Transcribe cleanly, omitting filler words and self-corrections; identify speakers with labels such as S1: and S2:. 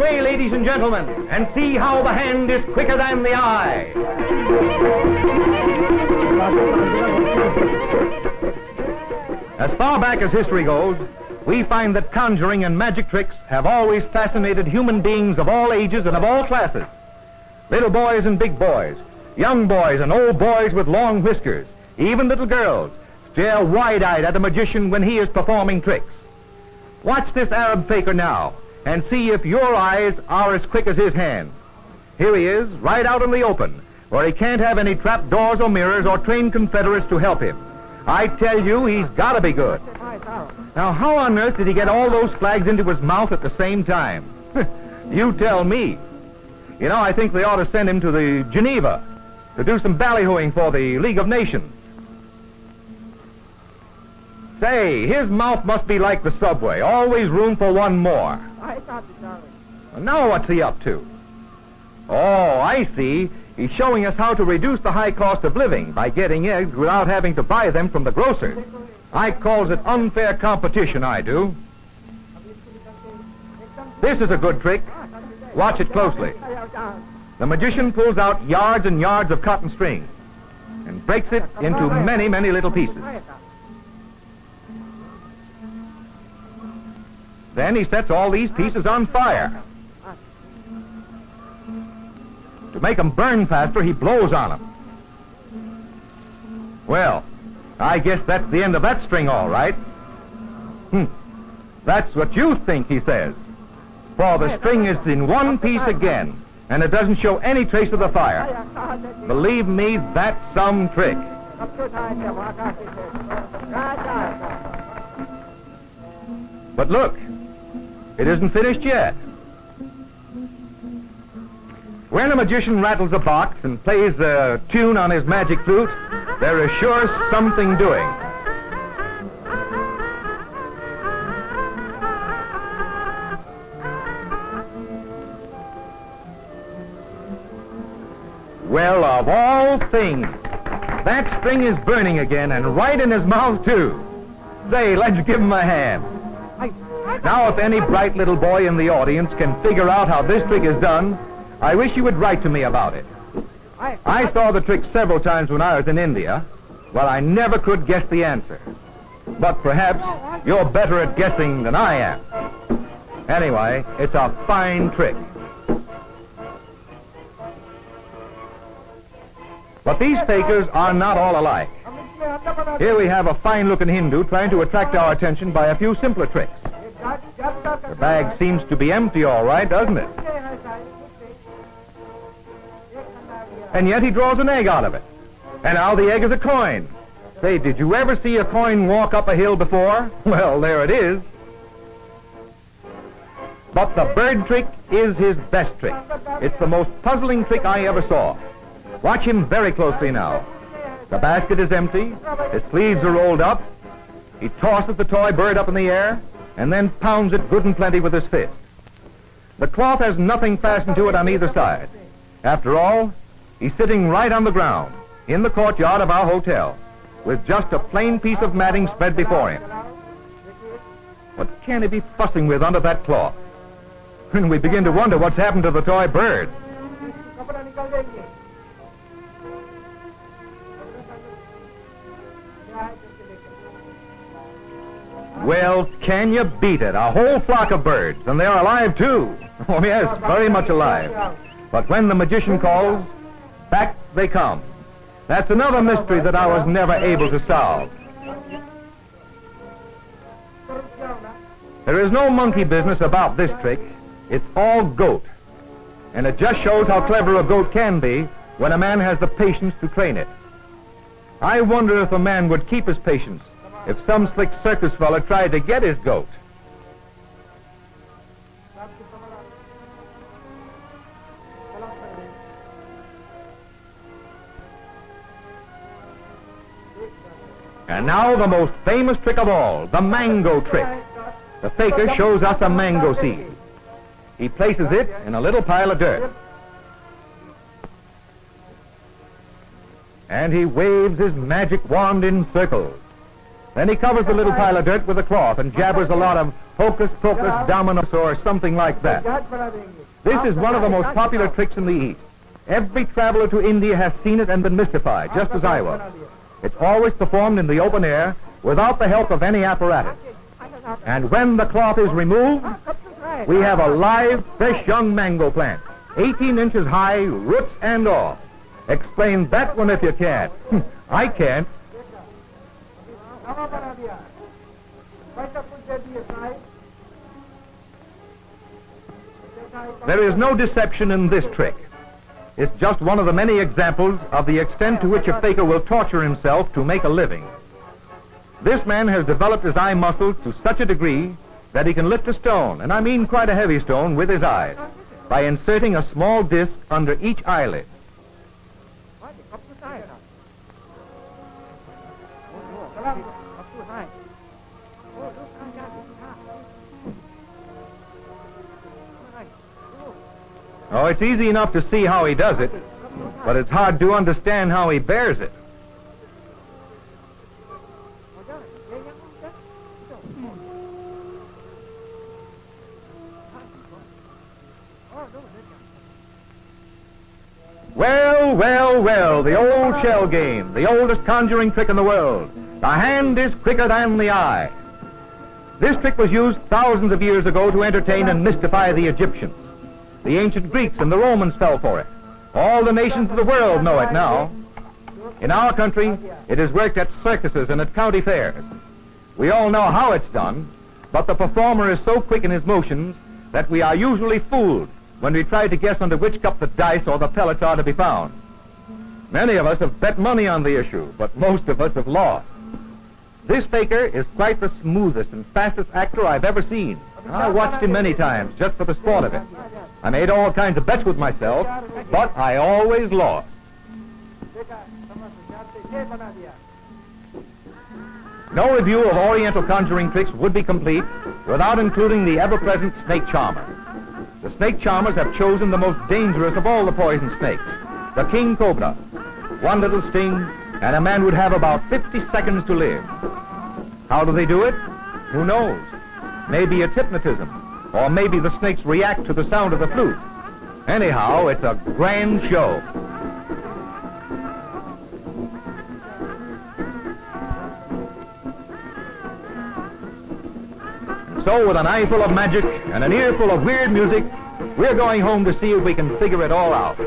S1: away, ladies and gentlemen, and see how the hand is quicker than the eye. As far back as history goes, we find that conjuring and magic tricks have always fascinated human beings of all ages and of all classes. Little boys and big boys, young boys and old boys with long whiskers, even little girls, stare wide-eyed at a magician when he is performing tricks. Watch this Arab faker now and see if your eyes are as quick as his hand. Here he is, right out in the open, where he can't have any trap doors or mirrors or trained confederates to help him. I tell you, he's got to be good. Now, how on earth did he get all those flags into his mouth at the same time? You tell me. You know, I think they ought to send him to the Geneva to do some ballyhooing for the League of Nations. Say, his mouth must be like the subway, always room for one more. Now what's he up to? Oh, I see. He's showing us how to reduce the high cost of living by getting eggs without having to buy them from the grocer. I calls it unfair competition, I do. This is a good trick. Watch it closely. The magician pulls out yards and yards of cotton string and breaks it into many, many little pieces. Then he sets all these pieces on fire. To make them burn faster, he blows on them. Well, I guess that's the end of that string, all right. That's what you think, he says. For the string is in one piece again, and it doesn't show any trace of the fire. Believe me, that's some trick. But look, it isn't finished yet. When a magician rattles a box and plays a tune on his magic flute, there is sure something doing. Well, of all things, that string is burning again, and right in his mouth, too. Say, let's give him a hand. Now, if any bright little boy in the audience can figure out how this trick is done, I wish you would write to me about it. I saw the trick several times when I was in India. Well, I never could guess the answer. But perhaps you're better at guessing than I am. Anyway, it's a fine trick. But these fakers are not all alike. Here we have a fine-looking Hindu trying to attract our attention by a few simpler tricks. The bag seems to be empty, all right, doesn't it? And yet he draws an egg out of it. And now the egg is a coin. Say, did you ever see a coin walk up a hill before? Well, there it is. But the bird trick is his best trick. It's the most puzzling trick I ever saw. Watch him very closely now. The basket is empty. His sleeves are rolled up. He tosses the toy bird up in the air and then pounds it good and plenty with his fist. The cloth has nothing fastened to it on either side. After all, he's sitting right on the ground in the courtyard of our hotel with just a plain piece of matting spread before him. What can he be fussing with under that cloth? And we begin to wonder what's happened to the toy bird. Well, can you beat it? A whole flock of birds, and they're alive, too. Oh, yes, very much alive. But when the magician calls, back they come. That's another mystery that I was never able to solve. There is no monkey business about this trick. It's all goat. And it just shows how clever a goat can be when a man has the patience to train it. I wonder if a man would keep his patience if some slick circus fella tried to get his goat. And now the most famous trick of all, the mango trick. The faker shows us a mango seed. He places it in a little pile of dirt. And he waves his magic wand in circles. Then he covers the little pile of dirt with a cloth and jabbers a lot of Hocus Pocus Dominus or something like that. This is one of the most popular tricks in the East. Every traveler to India has seen it and been mystified, just as I was. It's always performed in the open air without the help of any apparatus. And when the cloth is removed, we have a live, fresh young mango plant, 18 inches high, roots and all. Explain that one if you can. I can't. There is no deception in this trick. It's just one of the many examples of the extent to which a faker will torture himself to make a living. This man has developed his eye muscles to such a degree that he can lift a stone, and I mean quite a heavy stone, with his eyes, by inserting a small disc under each eyelid. Oh, it's easy enough to see how he does it, but it's hard to understand how he bears it. Well, well, well, the old shell game, the oldest conjuring trick in the world. The hand is quicker than the eye. This trick was used thousands of years ago to entertain and mystify the Egyptians. The ancient Greeks and the Romans fell for it. All the nations of the world know it now. In our country, it is worked at circuses and at county fairs. We all know how it's done, but the performer is so quick in his motions that we are usually fooled when we try to guess under which cup the dice or the pellets are to be found. Many of us have bet money on the issue, but most of us have lost. This faker is quite the smoothest and fastest actor I've ever seen. I watched him many times just for the sport of it. I made all kinds of bets with myself, but I always lost. No review of Oriental conjuring tricks would be complete without including the ever-present snake charmer. The snake charmers have chosen the most dangerous of all the poison snakes, the king cobra. One little sting, and a man would have about 50 seconds to live. How do they do it? Who knows? Maybe it's hypnotism, or maybe the snakes react to the sound of the flute. Anyhow, it's a grand show. So, with an eye full of magic and an ear full of weird music, we're going home to see if we can figure it all out.